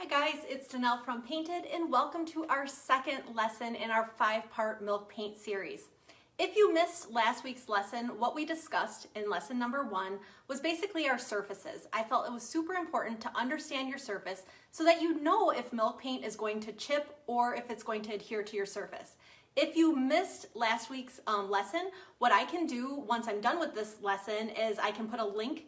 Hi guys, it's Danelle from Painted and welcome to our second lesson in our 5-part milk paint series. If you missed last week's lesson, what we discussed in lesson number 1 was basically our surfaces. I felt it was super important to understand your surface so that you know if milk paint is going to chip or if it's going to adhere to your surface. If you missed last week's lesson, what I can do once I'm done with this lesson is I can put a link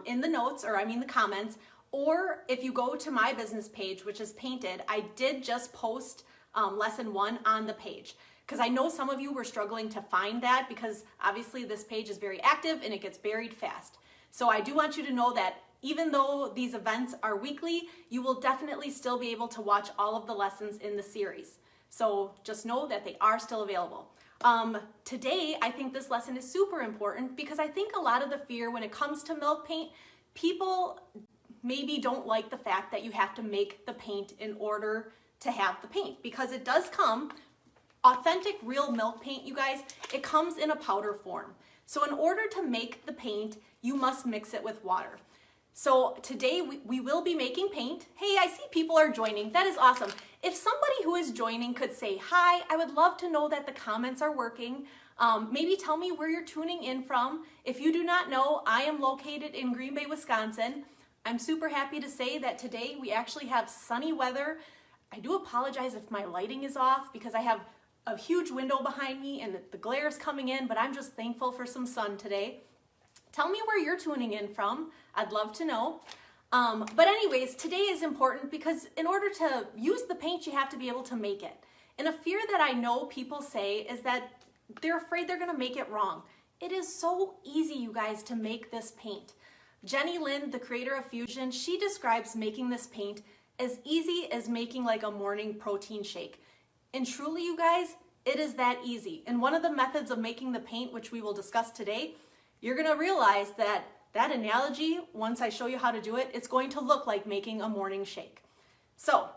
in the notes, or the comments, or if you go to my business page, which is Painted, I did just post lesson 1 on the page because I know some of you were struggling to find that because obviously this page is very active and it gets buried fast. So I do want you to know that even though these events are weekly, you will definitely still be able to watch all of the lessons in the series. So just know that they are still available. Today, I think this lesson is super important because I think a lot of the fear when it comes to milk paint, people maybe don't like the fact that you have to make the paint in order to have the paint, because it does come, authentic real milk paint, you guys, it comes in a powder form. So in order to make the paint, you must mix it with water. So today we will be making paint. Hey, I see people are joining. That is awesome. If somebody who is joining could say hi, I would love to know that the comments are working. Maybe tell me where you're tuning in from. If you do not know, I am located in Green Bay, Wisconsin. I'm super happy to say that today we actually have sunny weather. I do apologize if my lighting is off because I have a huge window behind me and the glare is coming in, but I'm just thankful for some sun today. Tell me where you're tuning in from. I'd love to know. But anyways, today is important because in order to use the paint, you have to be able to make it. And a fear that I know people say is that they're afraid they're gonna make it wrong. It is so easy, you guys, to make this paint. Jenny Lind, the creator of Fusion, she describes making this paint as easy as making like a morning protein shake. And truly, you guys, it is that easy. And one of the methods of making the paint, which we will discuss today, you're gonna realize that that analogy, once I show you how to do it, it's going to look like making a morning shake. So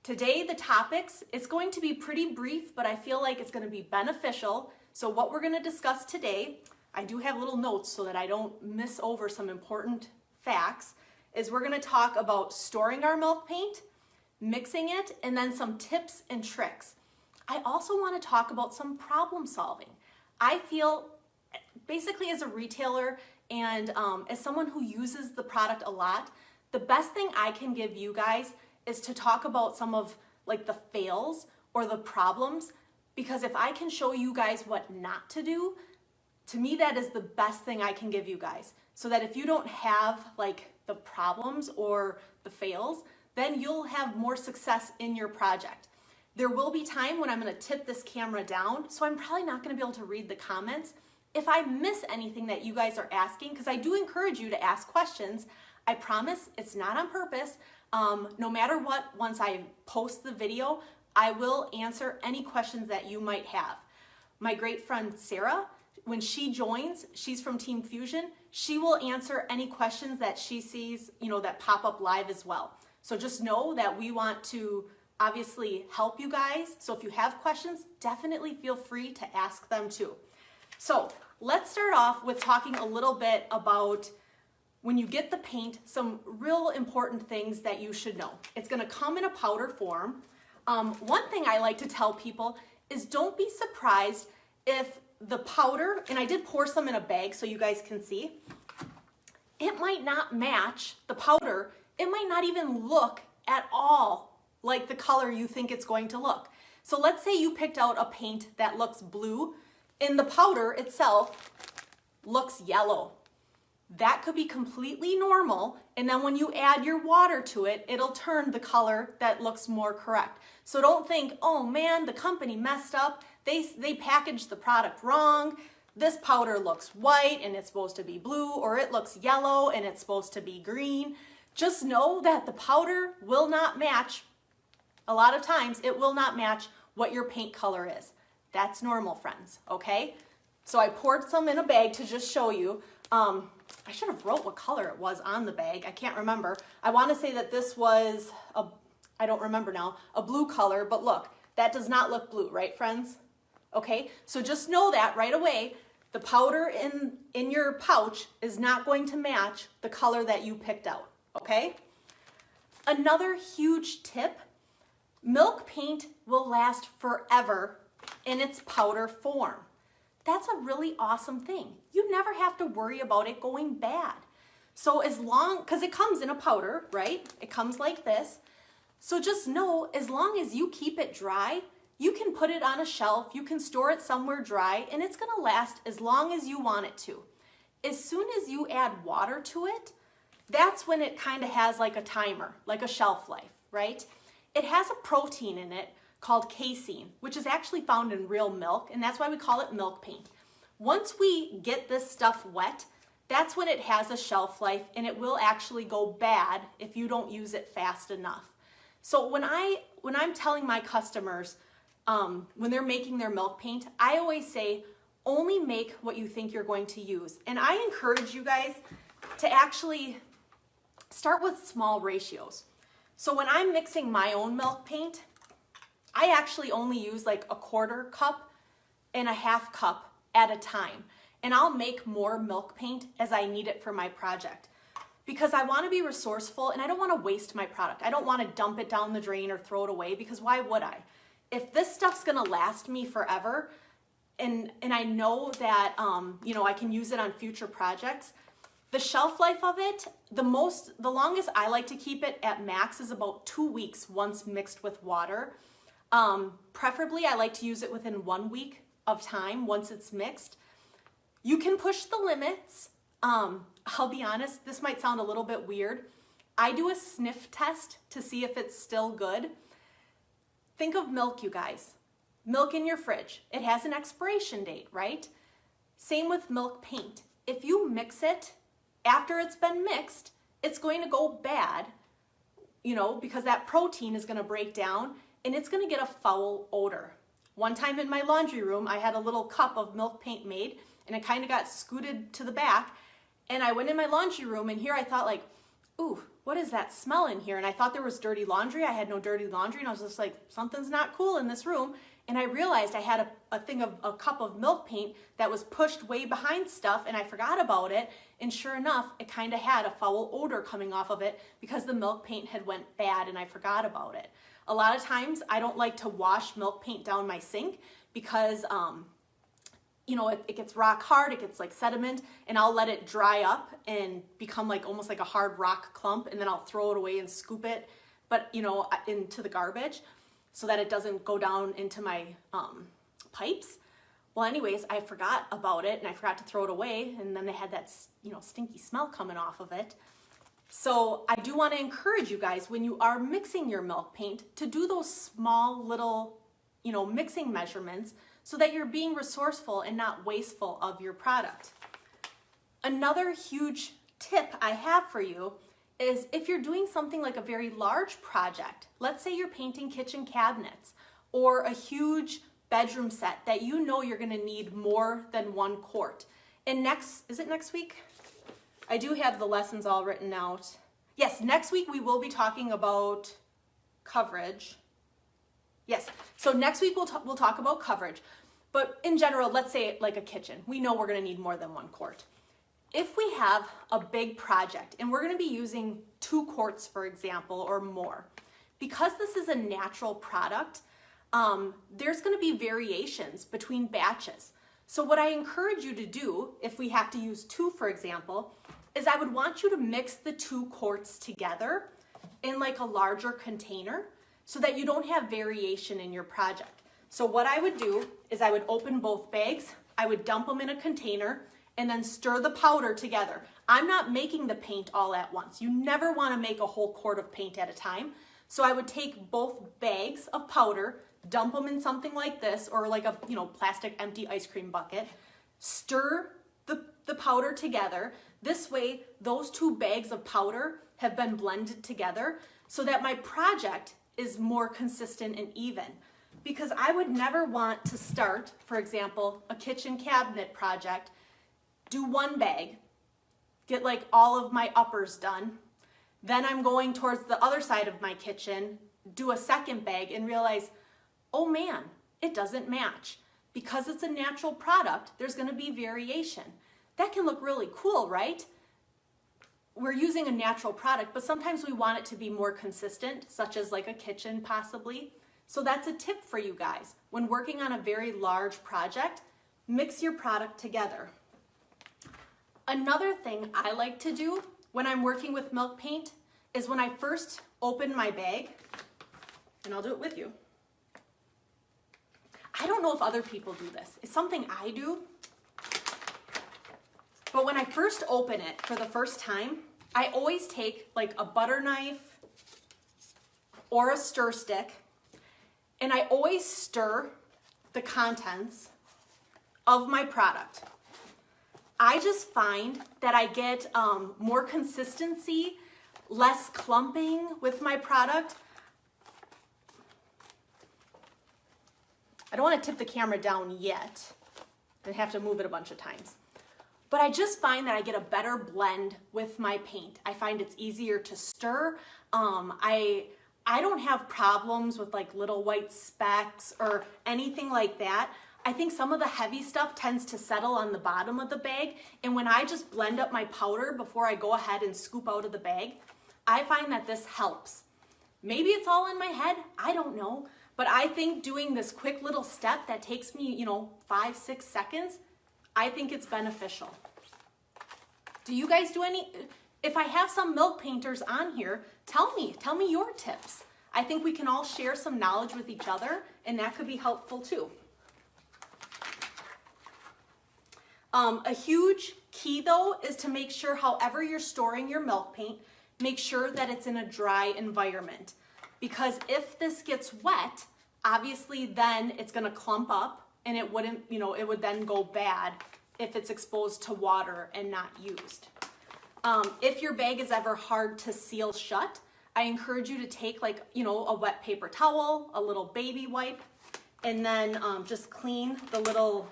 today, the topics, it's going to be pretty brief, but I feel like it's gonna be beneficial. So what we're gonna discuss today, I do have little notes so that I don't miss over some important facts, is we're gonna talk about storing our milk paint, mixing it, and then some tips and tricks. I also wanna talk about some problem solving. I feel, basically as a retailer and as someone who uses the product a lot, the best thing I can give you guys is to talk about some of like the fails or the problems, because if I can show you guys what not to do, to me, that is the best thing I can give you guys, so that if you don't have like the problems or the fails, then you'll have more success in your project. There will be time when I'm gonna tip this camera down, so I'm probably not gonna be able to read the comments. If I miss anything that you guys are asking, because I do encourage you to ask questions, I promise it's not on purpose. No matter what, once I post the video, I will answer any questions that you might have. My great friend Sarah, when she joins, she's from Team Fusion, she will answer any questions that she sees, that pop up live as well. So just know that we want to obviously help you guys. So if you have questions, definitely feel free to ask them too. So let's start off with talking a little bit about when you get the paint, some real important things that you should know. It's gonna come in a powder form. One thing I like to tell people is don't be surprised if the powder, and I did pour some in a bag so you guys can see, it might not match the powder. It might not even look at all like the color you think it's going to look. So let's say you picked out a paint that looks blue and the powder itself looks yellow. That could be completely normal, and then when you add your water to it, it'll turn the color that looks more correct. So don't think, oh man, the company messed up. They packaged the product wrong. This powder looks white and it's supposed to be blue, or it looks yellow and it's supposed to be green. Just know that the powder will not match. A lot of times it will not match what your paint color is. That's normal, friends, okay? So I poured some in a bag to just show you. I should have wrote what color it was on the bag. I can't remember. I want to say that this was I don't remember now, a blue color, but look, that does not look blue, right, friends? Okay, so just know that right away, the powder in your pouch is not going to match the color that you picked out, okay? Another huge tip, milk paint will last forever in its powder form. That's a really awesome thing. You never have to worry about it going bad. So as long, because it comes in a powder, right? It comes like this. So just know, as long as you keep it dry, you can put it on a shelf, you can store it somewhere dry, and it's gonna last as long as you want it to. As soon as you add water to it, that's when it kind of has like a timer, like a shelf life, right? It has a protein in it called casein, which is actually found in real milk, and that's why we call it milk paint. Once we get this stuff wet, that's when it has a shelf life, and it will actually go bad if you don't use it fast enough. So when I'm telling my customers, when they're making their milk paint, I always say, only make what you think you're going to use. And I encourage you guys to actually start with small ratios. So when I'm mixing my own milk paint, I actually only use like a 1/4 cup and a 1/2 cup at a time. And I'll make more milk paint as I need it for my project, because I want to be resourceful and I don't want to waste my product. I don't want to dump it down the drain or throw it away, because why would I? If this stuff's going to last me forever, and I know that you know, I can use it on future projects, the shelf life of it, the longest I like to keep it at max is about 2 weeks once mixed with water. Preferably I like to use it within 1 week of time once it's mixed. You can push the limits. I'll be honest, this might sound a little bit weird. I do a sniff test to see if it's still good. Think of milk, you guys. Milk in your fridge. It has an expiration date, right? Same with milk paint. If you mix it after it's been mixed, it's going to go bad, you know, because that protein is going to break down and it's going to get a foul odor. One time in my laundry room, I had a little cup of milk paint made, and it kind of got scooted to the back, and I went in my laundry room, and here I thought like, ooh, what is that smell in here? And I thought there was dirty laundry. I had no dirty laundry, and I was just like, something's not cool in this room. And I realized I had a cup of milk paint that was pushed way behind stuff, and I forgot about it. And sure enough, it kind of had a foul odor coming off of it because the milk paint had went bad and I forgot about it. A lot of times I don't like to wash milk paint down my sink because you know, it gets rock hard, it gets like sediment, and I'll let it dry up and become like almost like a hard rock clump, and then I'll throw it away and scoop it, but you know, into the garbage so that it doesn't go down into my pipes. Well, anyways, I forgot about it and I forgot to throw it away, and then they had that, you know, stinky smell coming off of it. So I do want to encourage you guys, when you are mixing your milk paint, to do those small little, you know, mixing measurements so that you're being resourceful and not wasteful of your product. Another huge tip I have for you is if you're doing something like a very large project, let's say you're painting kitchen cabinets or a huge bedroom set that you know you're going to need more than 1 quart. And is it next week? I do have the lessons all written out. Yes, next week we will be talking about coverage. Yes, so next week we'll talk about coverage. But in general, let's say like a kitchen. We know we're going to need more than 1 quart. If we have a big project and we're going to be using 2 quarts, for example, or more, because this is a natural product, there's going to be variations between batches. So what I encourage you to do, if we have to use 2, for example, is I would want you to mix the 2 quarts together in like a larger container so that you don't have variation in your project. So what I would do is I would open both bags, I would dump them in a container, and then stir the powder together. I'm not making the paint all at once. You never want to make a whole quart of paint at a time. So I would take both bags of powder, dump them in something like this, or like a, you know, plastic empty ice cream bucket, stir the powder together. This way, those 2 bags of powder have been blended together so that my project is more consistent and even. Because I would never want to start, for example, a kitchen cabinet project, do 1 bag, get like all of my uppers done, then I'm going towards the other side of my kitchen, do a 2nd bag, and realize, oh man, it doesn't match. Because it's a natural product, there's going to be variation. That can look really cool, right? we're using a natural product, but sometimes we want it to be more consistent, such as like a kitchen possibly. So that's a tip for you guys. When working on a very large project, mix your product together. Another thing I like to do when I'm working with milk paint is when I first open my bag, and I'll do it with you. I don't know if other people do this. It's something I do. But when I first open it for the first time, I always take like a butter knife or a stir stick, and I always stir the contents of my product. I just find that I get more consistency, less clumping with my product. I don't want to tip the camera down yet. I have to move it a bunch of times. But I just find that I get a better blend with my paint. I find it's easier to stir. I don't have problems with like little white specks or anything like that. I think some of the heavy stuff tends to settle on the bottom of the bag. And when I just blend up my powder before I go ahead and scoop out of the bag, I find that this helps. Maybe it's all in my head, I don't know. But I think doing this quick little step that takes me, 5-6 seconds, I think it's beneficial. Do you guys do any? If I have some milk painters on here, tell me your tips. I think we can all share some knowledge with each other, and that could be helpful too. A huge key though is to make sure however you're storing your milk paint, make sure that it's in a dry environment. Because if this gets wet, obviously then it's gonna clump up and it wouldn't, it would then go bad if it's exposed to water and not used. If your bag is ever hard to seal shut, I encourage you to take like, a wet paper towel, a little baby wipe, and then just clean the little,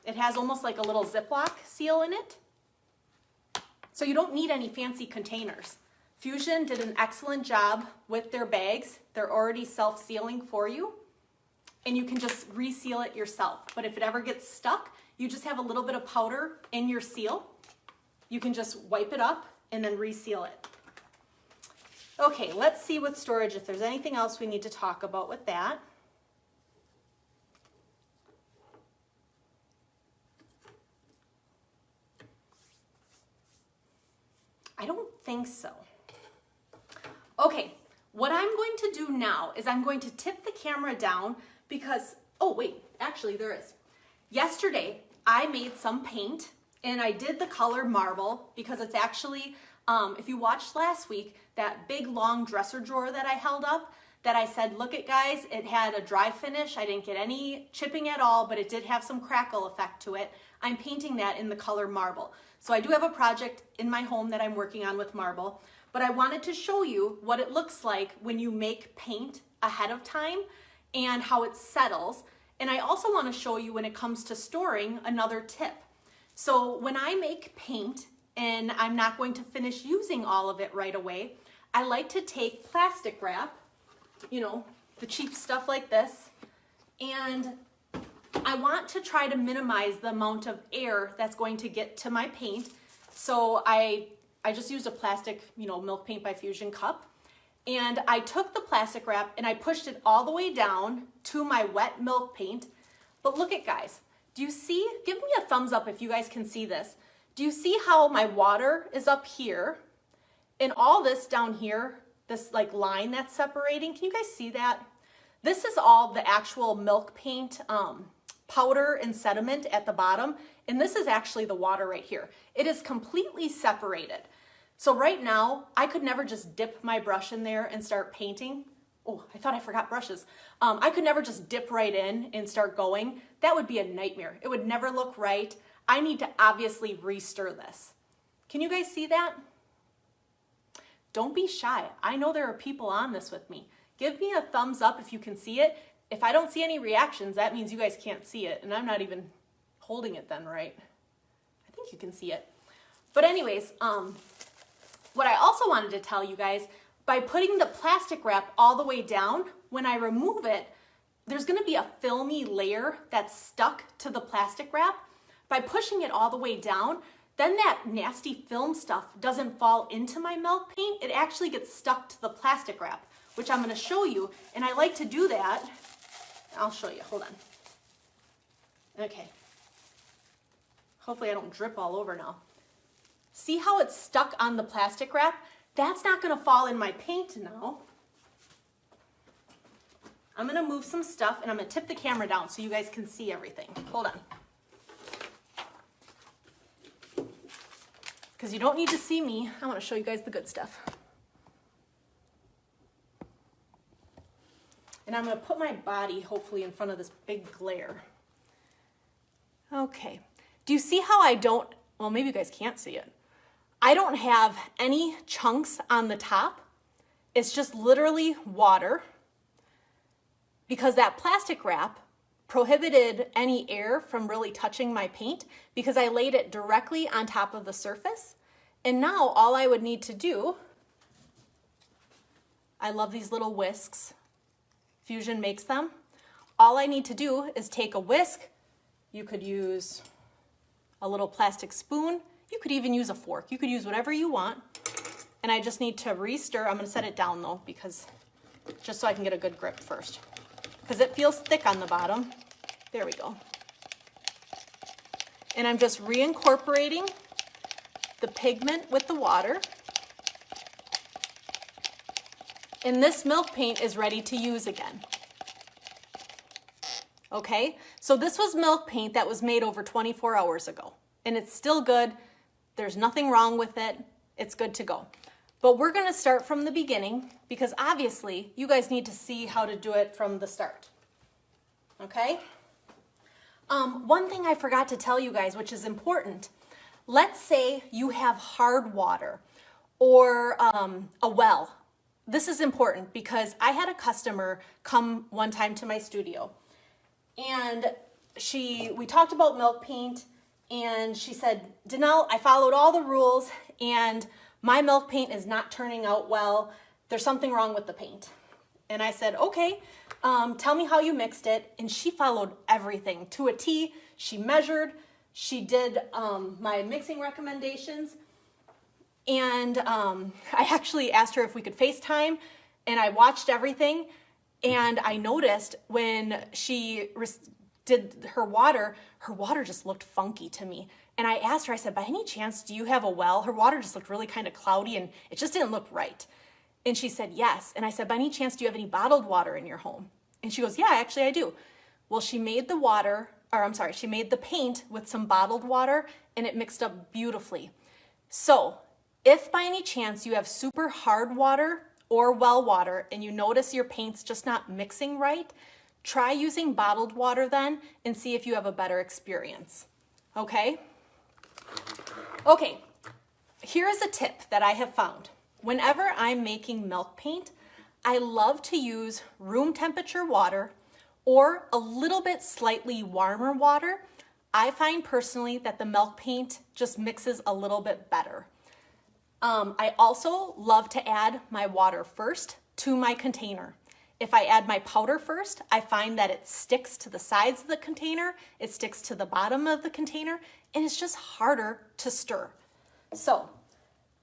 it has almost like a little Ziploc seal in it. So you don't need any fancy containers. Fusion did an excellent job with their bags. They're already self-sealing for you, and you can just reseal it yourself. But if it ever gets stuck, you just have a little bit of powder in your seal. You can just wipe it up and then reseal it. Okay, let's see with storage if there's anything else we need to talk about with that. I don't think so. Okay, what I'm going to do now is I'm going to tip the camera down because, oh wait, actually there is. Yesterday, I made some paint and I did the color marble because it's actually, if you watched last week, that big long dresser drawer that I held up that I said, look at guys, it had a dry finish. I didn't get any chipping at all, but it did have some crackle effect to it. I'm painting that in the color marble. So I do have a project in my home that I'm working on with marble, but I wanted to show you what it looks like when you make paint ahead of time and how it settles. And I also want to show you when it comes to storing another tip. So when I make paint and I'm not going to finish using all of it right away, I like to take plastic wrap, the cheap stuff like this, and I want to try to minimize the amount of air that's going to get to my paint. So I just used a plastic, Milk Paint by Fusion cup, and I took the plastic wrap and I pushed it all the way down to my wet milk paint. But look at guys, do you see? Give me a thumbs up if you guys can see this. Do you see how my water is up here and all this down here, this like line that's separating? Can you guys see that? This is all the actual milk paint powder and sediment at the bottom, and this is actually the water right here. It is completely separated. So right now, I could never just dip my brush in there and start painting. Oh, I thought I forgot brushes. I could never just dip right in and start going. That would be a nightmare. It would never look right. I need to obviously re-stir this. Can you guys see that? Don't be shy. I know there are people on this with me. Give me a thumbs up if you can see it. If I don't see any reactions, that means you guys can't see it, and I'm not even holding it then, right? I think you can see it. But anyways, what I also wanted to tell you guys, by putting the plastic wrap all the way down, when I remove it, there's gonna be a filmy layer that's stuck to the plastic wrap. By pushing it all the way down, then that nasty film stuff doesn't fall into my milk paint. It actually gets stuck to the plastic wrap, which I'm gonna show you. And I like to do that. I'll show you, hold on. Okay. Hopefully I don't drip all over now. See how it's stuck on the plastic wrap? That's not gonna fall in my paint now. I'm gonna move some stuff and I'm gonna tip the camera down so you guys can see everything. Hold on. Because you don't need to see me, I wanna show you guys the good stuff. And I'm gonna put my body hopefully in front of this big glare. Okay, do you see how I don't, well maybe you guys can't see it. I don't have any chunks on the top. It's just literally water, because that plastic wrap prohibited any air from really touching my paint because I laid it directly on top of the surface. And now all I would need to do, I love these little whisks, Fusion makes them. All I need to do is take a whisk. You could use a little plastic spoon. You could even use a fork. You could use whatever you want. And I just need to re-stir. I'm gonna set it down though, because just so I can get a good grip first. Because it feels thick on the bottom. There we go. And I'm just reincorporating the pigment with the water. And this milk paint is ready to use again. Okay, so this was milk paint that was made over 24 hours ago. And it's still good. There's nothing wrong with it. It's good to go. But we're gonna start from the beginning because obviously you guys need to see how to do it from the start. Okay? One thing I forgot to tell you guys, which is important. Let's say you have hard water or a well. This is important because I had a customer come one time to my studio and we talked about milk paint and she said, Danelle, I followed all the rules and my milk paint is not turning out well. There's something wrong with the paint. And I said, okay, tell me how you mixed it. And she followed everything to a T. She measured, she did my mixing recommendations. And I actually asked her if we could FaceTime and I watched everything. And I noticed when she did her water just looked funky to me. And I asked her, I said, by any chance, do you have a well? Her water just looked really kind of cloudy and it just didn't look right. And she said, yes. And I said, by any chance, do you have any bottled water in your home? And she goes, yeah, actually I do. Well, she made she made the paint with some bottled water and it mixed up beautifully. So if by any chance you have super hard water or well water and you notice your paint's just not mixing right, try using bottled water then and see if you have a better experience. Okay? Okay, here's a tip that I have found. Whenever I'm making milk paint, I love to use room temperature water or a little bit slightly warmer water. I find personally that the milk paint just mixes a little bit better. I also love to add my water first to my container. If I add my powder first, I find that it sticks to the sides of the container, it sticks to the bottom of the container, and it's just harder to stir. So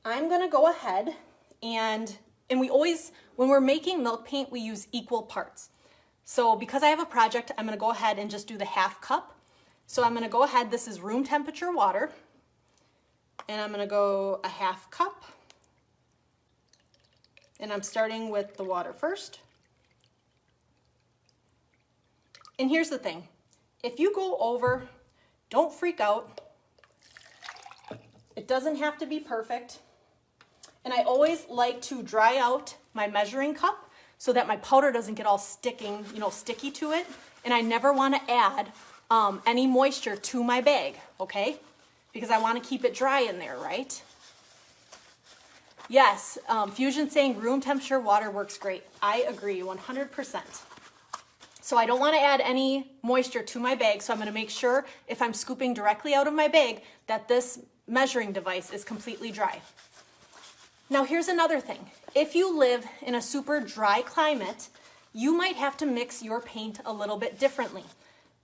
I'm gonna go ahead and we always, when we're making milk paint, we use equal parts. So because I have a project, I'm gonna go ahead and just do the half cup. So I'm gonna go ahead, this is room temperature water, and I'm gonna go a half cup. And I'm starting with the water first. And here's the thing, if you go over, don't freak out. It doesn't have to be perfect. And I always like to dry out my measuring cup so that my powder doesn't get all sticky to it. And I never want to add any moisture to my bag, okay? Because I want to keep it dry in there, right? Yes, Fusion saying room temperature water works great. I agree 100%. So I don't want to add any moisture to my bag, so I'm going to make sure if I'm scooping directly out of my bag that this measuring device is completely dry. Now here's another thing. If you live in a super dry climate, you might have to mix your paint a little bit differently.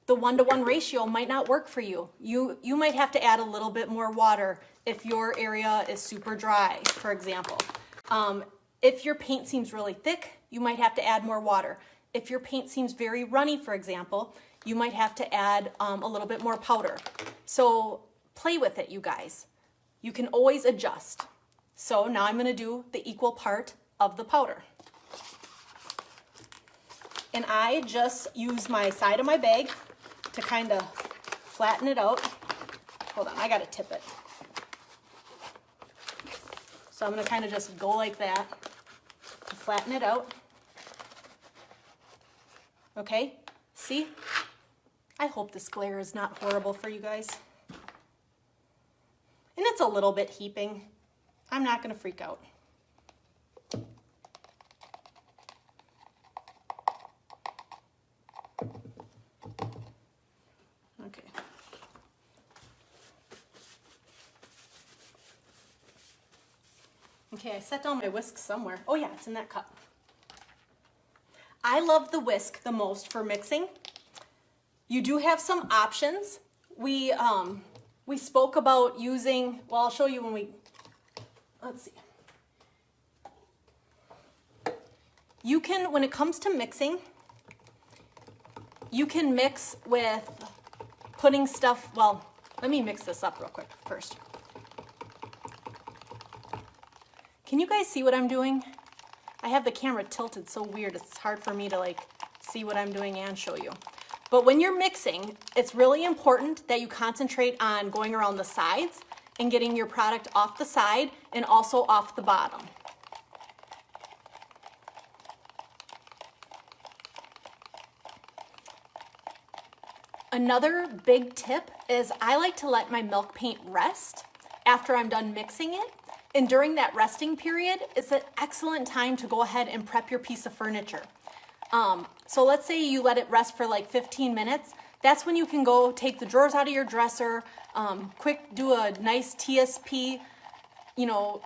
the 1-to-1 ratio might not work for you. You might have to add a little bit more water if your area is super dry, for example. If your paint seems really thick, you might have to add more water. If your paint seems very runny, for example, you might have to add a little bit more powder. So play with it, you guys. You can always adjust. So now I'm gonna do the equal part of the powder. And I just use my side of my bag to kind of flatten it out. Hold on, I gotta tip it. So I'm gonna kind of just go like that to flatten it out. Okay, see? I hope this glare is not horrible for you guys. And it's a little bit heaping. I'm not gonna freak out. Okay. Okay, I set down my whisk somewhere. Oh yeah, it's in that cup. I love the whisk the most for mixing. You do have some options. We spoke about using, well, I'll show you when we, let's see. You can, when it comes to mixing, you can mix with putting stuff, well, let me mix this up real quick first. Can you guys see what I'm doing? I have the camera tilted so weird, it's hard for me to like see what I'm doing and show you. But when you're mixing, it's really important that you concentrate on going around the sides and getting your product off the side and also off the bottom. Another big tip is I like to let my milk paint rest after I'm done mixing it. And during that resting period, it's an excellent time to go ahead and prep your piece of furniture. So let's say you let it rest for like 15 minutes. That's when you can go take the drawers out of your dresser, quick do a nice TSP,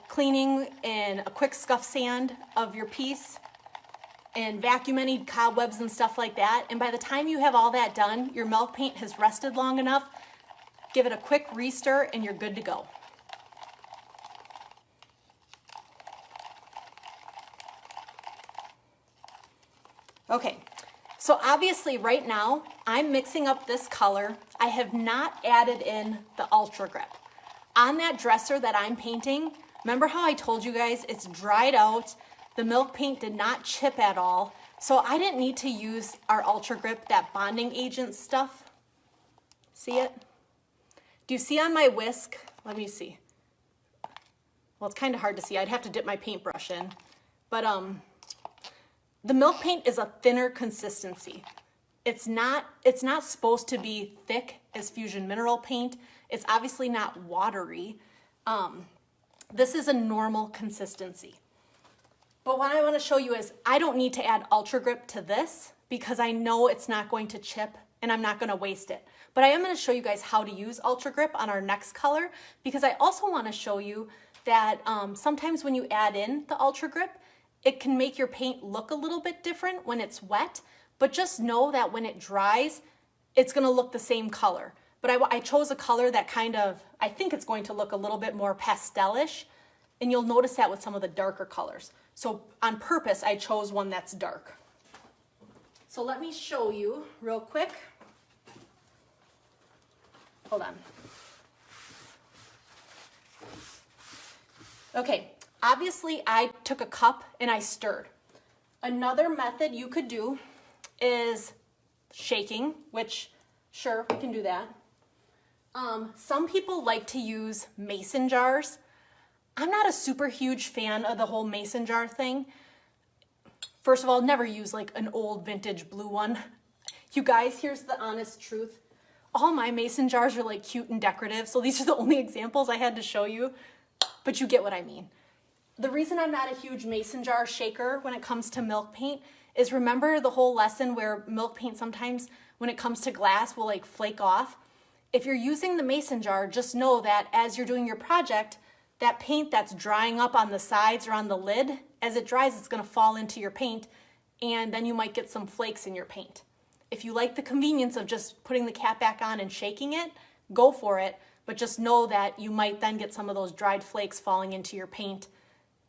cleaning and a quick scuff sand of your piece and vacuum any cobwebs and stuff like that. And by the time you have all that done, your milk paint has rested long enough. Give it a quick restir and you're good to go. Okay, so obviously right now I'm mixing up this color. I have not added in the Ultra Grip. On that dresser that I'm painting, remember how I told you guys it's dried out, the milk paint did not chip at all, so I didn't need to use our Ultra Grip, that bonding agent stuff. See it? Do you see on my whisk? Let me see. Well, it's kind of hard to see. I'd have to dip my paintbrush in, but the milk paint is a thinner consistency. It's not supposed to be thick as Fusion Mineral Paint. It's obviously not watery. This is a normal consistency. But what I want to show you is I don't need to add Ultra Grip to this because I know it's not going to chip and I'm not going to waste it. But I am going to show you guys how to use Ultra Grip on our next color because I also want to show you that sometimes when you add in the Ultra Grip, it can make your paint look a little bit different when it's wet, but just know that when it dries, it's gonna look the same color. But I chose a color that kind of, I think it's going to look a little bit more pastelish, and you'll notice that with some of the darker colors. So on purpose, I chose one that's dark. So let me show you real quick. Hold on. Okay. Obviously, I took a cup and I stirred. Another method you could do is shaking, which, sure, we can do that. Some people like to use mason jars. I'm not a super huge fan of the whole mason jar thing. First of all, never use like an old vintage blue one. You guys, here's the honest truth. All my mason jars are like cute and decorative, so these are the only examples I had to show you, but you get what I mean. The reason I'm not a huge mason jar shaker when it comes to milk paint is remember the whole lesson where milk paint sometimes when it comes to glass will like flake off. If you're using the mason jar, just know that as you're doing your project, that paint that's drying up on the sides or on the lid, as it dries, it's gonna fall into your paint and then you might get some flakes in your paint. If you like the convenience of just putting the cap back on and shaking it, go for it. But just know that you might then get some of those dried flakes falling into your paint.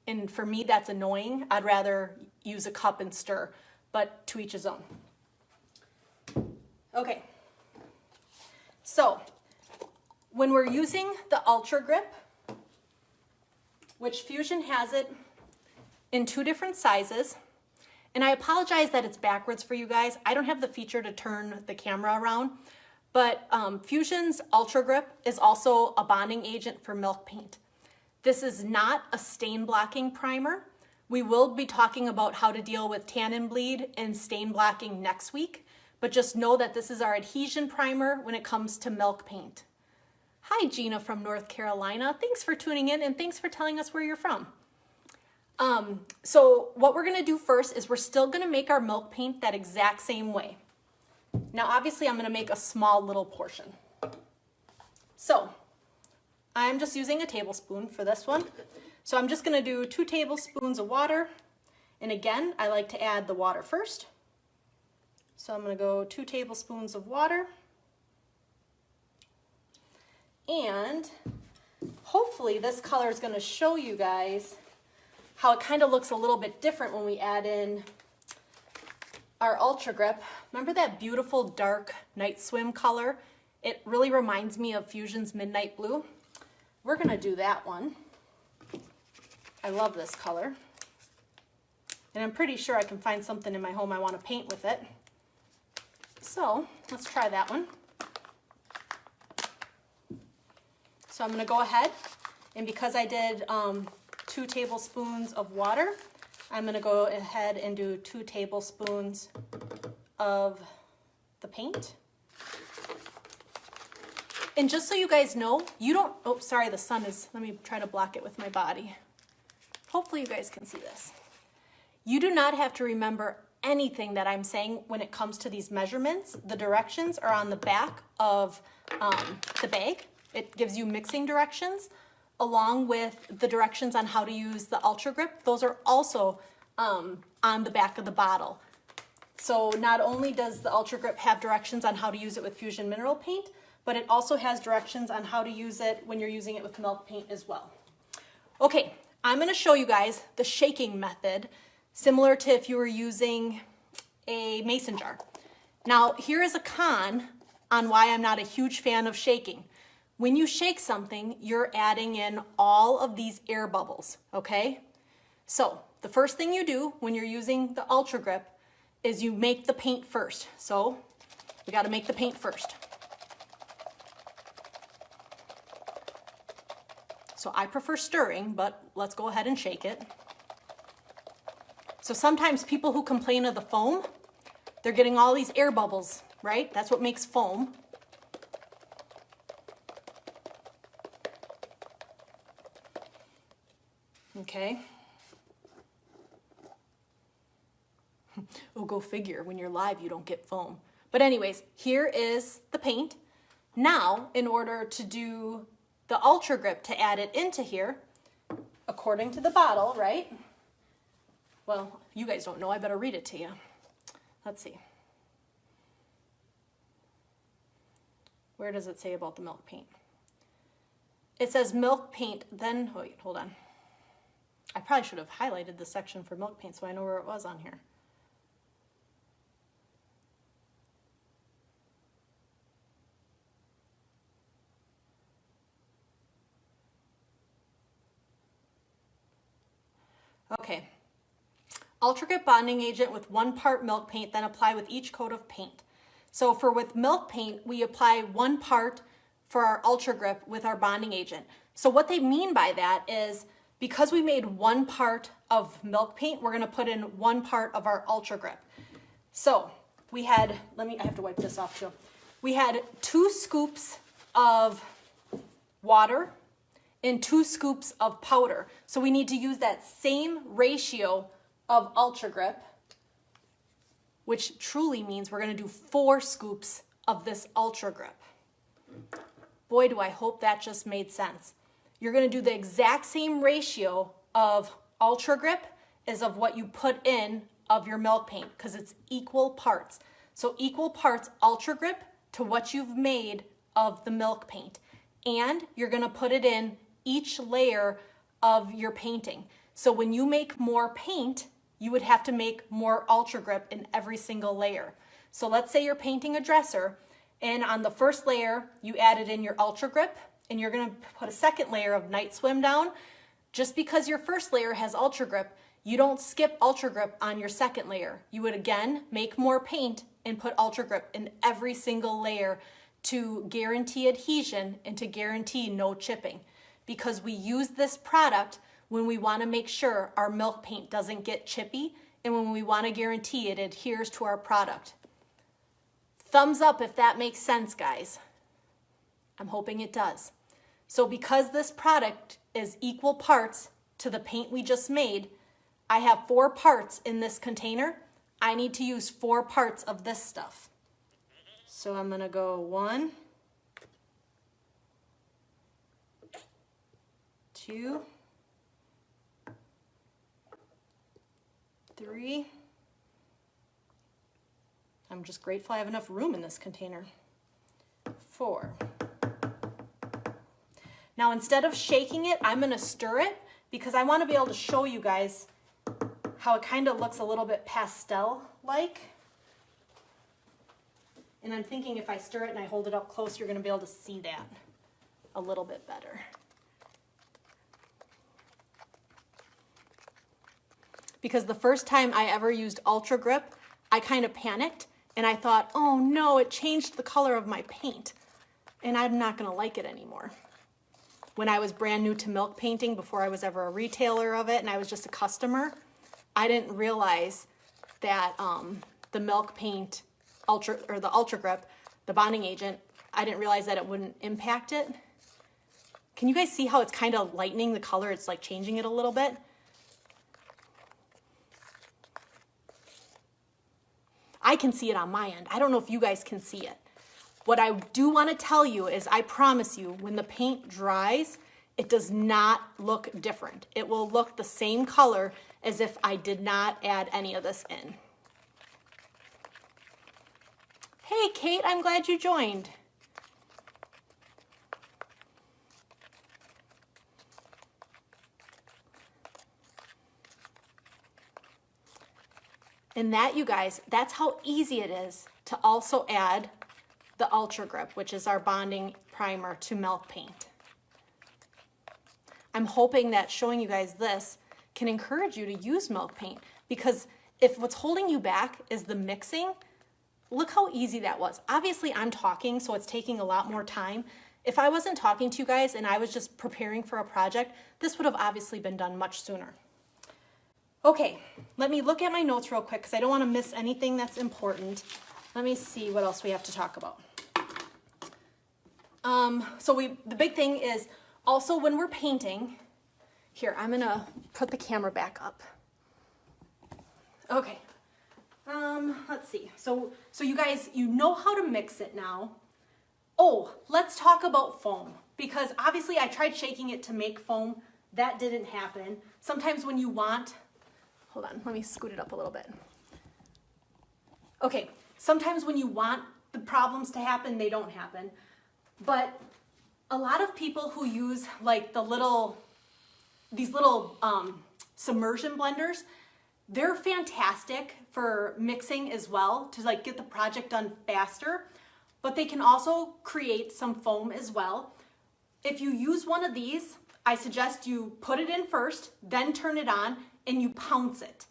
And for me, that's annoying. I'd rather use a cup and stir, but to each his own. Okay, so when we're using the Ultra Grip, which Fusion has it in 2 different sizes, and I apologize that it's backwards for you guys. I don't have the feature to turn the camera around, but Fusion's Ultra Grip is also a bonding agent for milk paint. This is not a stain blocking primer. We will be talking about how to deal with tannin bleed and stain blocking next week, but just know that this is our adhesion primer when it comes to milk paint. Hi, Gina from North Carolina. Thanks for tuning in and thanks for telling us where you're from. So what we're gonna do first is we're still gonna make our milk paint that exact same way. Now, obviously I'm gonna make a small little portion. So I'm just using a tablespoon for this one. So I'm just gonna do 2 tablespoons of water. And again, I like to add the water first. So I'm gonna go 2 tablespoons of water. And hopefully this color is gonna show you guys how it kind of looks a little bit different when we add in our Ultra Grip. Remember that beautiful dark night swim color? It really reminds me of Fusion's Midnight Blue. We're gonna do that one. I love this color. And I'm pretty sure I can find something in my home I wanna paint with it. So let's try that one. So I'm gonna go ahead, and because I did 2 tablespoons of water, I'm gonna go ahead and do 2 tablespoons of the paint. And just so you guys know, you don't, oh, sorry, the sun is, let me try to block it with my body. Hopefully you guys can see this. You do not have to remember anything that I'm saying when it comes to these measurements. The directions are on the back of the bag. It gives you mixing directions along with the directions on how to use the Ultra Grip. Those are also on the back of the bottle. So not only does the Ultra Grip have directions on how to use it with Fusion mineral paint, but it also has directions on how to use it when you're using it with milk paint as well. Okay, I'm gonna show you guys the shaking method, similar to if you were using a mason jar. Now, here is a con on why I'm not a huge fan of shaking. When you shake something, you're adding in all of these air bubbles, okay? So the first thing you do when you're using the Ultra Grip is you make the paint first. So we gotta make the paint first. So I prefer stirring, but let's go ahead and shake it. So sometimes people who complain of the foam, they're getting all these air bubbles, right? That's what makes foam. Okay. Oh, go figure, when you're live, you don't get foam. But anyways, here is the paint. Now, in order to do the Ultra Grip to add it into here, according to the bottle, right? Well, you guys don't know, I better read it to you. Let's see. Where does it say about the milk paint? It says milk paint, then, wait, hold on. I probably should have highlighted the section for milk paint so I know where it was on here. Okay. Ultra Grip bonding agent with 1 part milk paint, then apply with each coat of paint. So with milk paint, we apply 1 part for our Ultra Grip with our bonding agent. So what they mean by that is because we made 1 part of milk paint, we're gonna put in 1 part of our Ultra Grip. So we had, I have to wipe this off too. We had 2 scoops of water and 2 scoops of powder. So we need to use that same ratio of Ultra Grip, which truly means we're gonna do 4 scoops of this Ultra Grip. Boy, do I hope that just made sense. You're gonna do the exact same ratio of Ultra Grip as of what you put in of your milk paint, because it's equal parts. So equal parts Ultra Grip to what you've made of the milk paint. And you're gonna put it in each layer of your painting. So when you make more paint, you would have to make more Ultra Grip in every single layer. So let's say you're painting a dresser, and on the first layer, you added in your Ultra Grip, and you're gonna put a second layer of Night Swim down. Just because your first layer has Ultra Grip, you don't skip Ultra Grip on your second layer. You would again make more paint and put Ultra Grip in every single layer to guarantee adhesion and to guarantee no chipping. Because we use this product when we wanna make sure our milk paint doesn't get chippy and when we wanna guarantee it adheres to our product. Thumbs up if that makes sense, guys. I'm hoping it does. So because this product is equal parts to the paint we just made, I have 4 parts in this container. I need to use 4 parts of this stuff. So I'm gonna go 1, 2, 3. I'm just grateful I have enough room in this container. 4. Now instead of shaking it, I'm gonna stir it because I wanna be able to show you guys how it kind of looks a little bit pastel-like. And I'm thinking if I stir it and I hold it up close, you're gonna be able to see that a little bit better. Because the first time I ever used Ultra Grip, I kind of panicked and I thought, oh no, it changed the color of my paint and I'm not gonna like it anymore. When I was brand new to milk painting, before I was ever a retailer of it and I was just a customer, I didn't realize that the milk paint, the Ultra Grip, the bonding agent, I didn't realize that it wouldn't impact it. Can you guys see how it's kind of lightening the color? It's like changing it a little bit. I can see it on my end. I don't know if you guys can see it. What I do want to tell you is I promise you when the paint dries, it does not look different. It will look the same color as if I did not add any of this in. Hey Kate, I'm glad you joined. And that, you guys, that's how easy it is to also add the Ultra Grip, which is our bonding primer to milk paint. I'm hoping that showing you guys this can encourage you to use milk paint, because if what's holding you back is the mixing, look how easy that was. Obviously I'm talking, so it's taking a lot more time. If I wasn't talking to you guys and I was just preparing for a project, this would have obviously been done much sooner. Okay, let me look at my notes real quick because I don't want to miss anything that's important. Let me see what else we have to talk about. The big thing is also when we're painting, here, I'm gonna put the camera back up. Okay, let's see. So you guys, you know how to mix it now. Oh, let's talk about foam, because obviously I tried shaking it to make foam. That didn't happen. Sometimes when you want, hold on, let me scoot it up a little bit. Okay, sometimes when you want the problems to happen, they don't happen. But a lot of people who use like these little submersion blenders, they're fantastic for mixing as well to like get the project done faster, but they can also create some foam as well. If you use one of these, I suggest you put it in first, then turn it on, and you pounce it.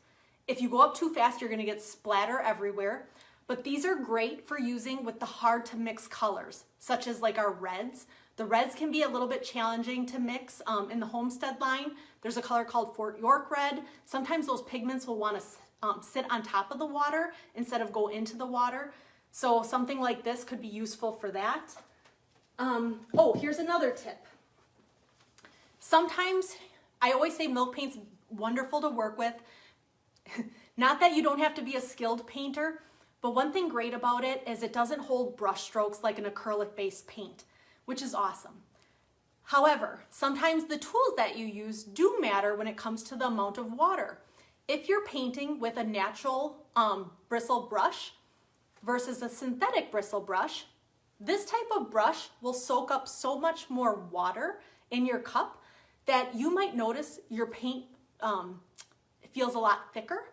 If you go up too fast, you're gonna get splatter everywhere. But these are great for using with the hard to mix colors, such as like our reds. The reds can be a little bit challenging to mix in the Homestead line. There's a color called Fort York red. Sometimes those pigments will wanna sit on top of the water instead of go into the water. So something like this could be useful for that. Oh, here's another tip. Sometimes, I always say milk paint's wonderful to work with. Not that you don't have to be a skilled painter, but one thing great about it is it doesn't hold brush strokes like an acrylic-based paint, which is awesome. However, sometimes the tools that you use do matter when it comes to the amount of water. If you're painting with a natural bristle brush, versus a synthetic bristle brush, this type of brush will soak up so much more water in your cup that you might notice your paint feels a lot thicker.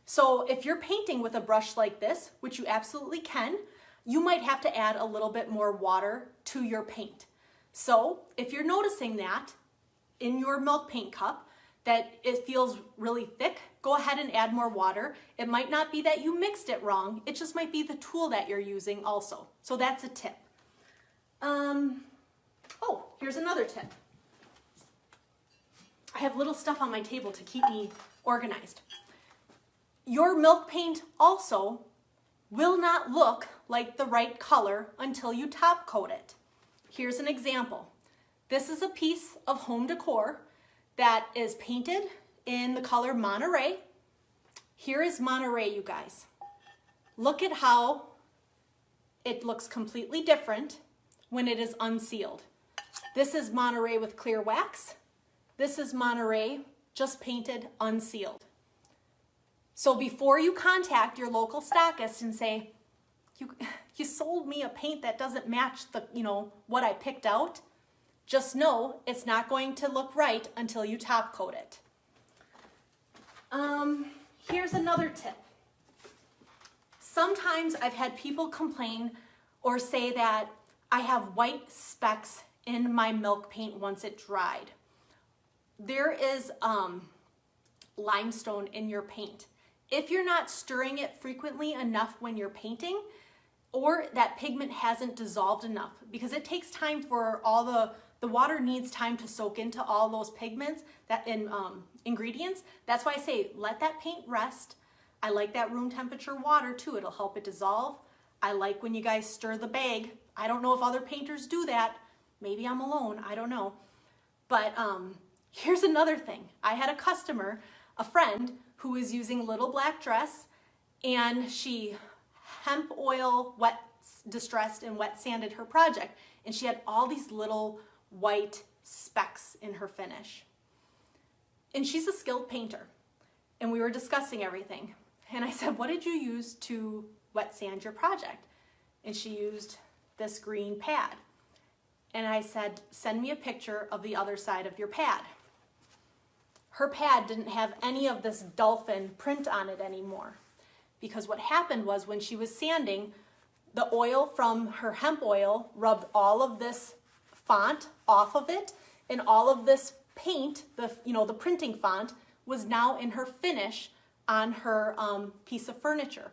So if you're painting with a brush like this, which you absolutely can, you might have to add a little bit more water to your paint. So if you're noticing that in your milk paint cup, that it feels really thick, go ahead and add more water. It might not be that you mixed it wrong, it just might be the tool that you're using also. So that's a tip. Oh, here's another tip. I have little stuff on my table to keep me organized. Your milk paint also will not look like the right color until you top coat it. Here's an example. This is a piece of home decor that is painted in the color Monterey. Here is Monterey, you guys. Look at how it looks completely different when it is unsealed. This is Monterey with clear wax. This is Monterey just painted unsealed. So before you contact your local stockist and say, you sold me a paint that doesn't match the, what I picked out, just know it's not going to look right until you top coat it. Here's another tip. Sometimes I've had people complain or say that I have white specks in my milk paint once it dried. There is limestone in your paint. If you're not stirring it frequently enough when you're painting, or that pigment hasn't dissolved enough, because it takes time for all the water needs time to soak into all those pigments that ingredients. That's why I say let that paint rest. I like that room temperature water too. It'll help it dissolve. I like when you guys stir the bag. I don't know if other painters do that. Maybe I'm alone, I don't know. But here's another thing. I had a customer, a friend, who was using Little Black Dress, and she hemp oil distressed and wet sanded her project, and she had all these little white specks in her finish. And she's a skilled painter, and we were discussing everything. And I said, what did you use to wet sand your project? And she used this green pad. And I said, send me a picture of the other side of your pad. Her pad didn't have any of this dolphin print on it anymore, because what happened was when she was sanding, the oil from her hemp oil rubbed all of this font off of it, and all of this paint, the printing font, was now in her finish on her piece of furniture.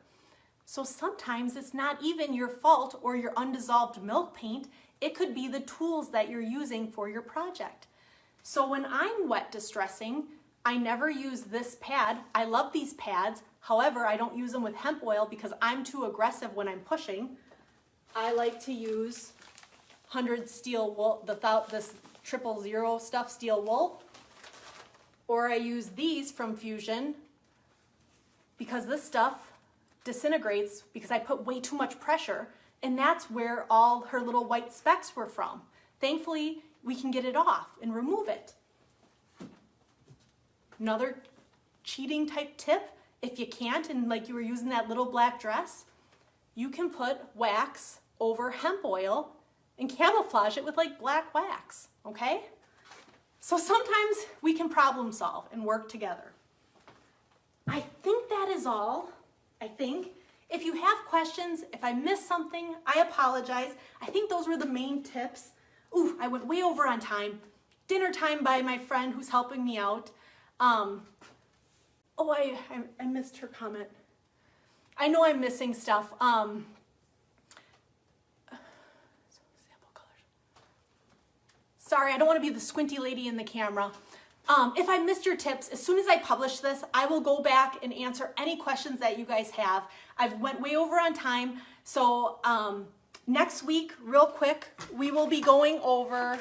So sometimes it's not even your fault or your undissolved milk paint. It could be the tools that you're using for your project. So when I'm wet distressing, I never use this pad. I love these pads. However, I don't use them with hemp oil because I'm too aggressive when I'm pushing. I like to use 100 steel wool, this 000 stuff steel wool. Or I use these from Fusion because this stuff disintegrates because I put way too much pressure, and that's where all her little white specks were from. Thankfully, we can get it off and remove it. Another cheating type tip, if you can't and like you were using that Little Black Dress, you can put wax over hemp oil and camouflage it with like black wax, okay? So sometimes we can problem solve and work together. I think that is all. I think. If you have questions, if I missed something, I apologize. I think those were the main tips. Ooh, I went way over on time. Dinner time by my friend who's helping me out. Oh, I missed her comment. I know I'm missing stuff. Sorry, I don't want to be the squinty lady in the camera. If I missed your tips, as soon as I publish this, I will go back and answer any questions that you guys have. I've went way over on time, so next week, real quick, we will be going over,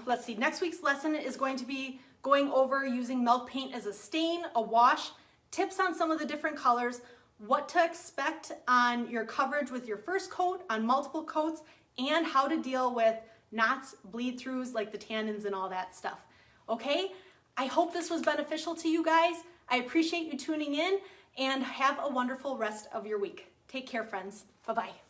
let's see, next week's lesson is going to be going over using milk paint as a stain, a wash, tips on some of the different colors, what to expect on your coverage with your first coat, on multiple coats, and how to deal with knots, bleed-throughs, like the tannins and all that stuff. Okay, I hope this was beneficial to you guys. I appreciate you tuning in, and have a wonderful rest of your week. Take care, friends. Bye-bye.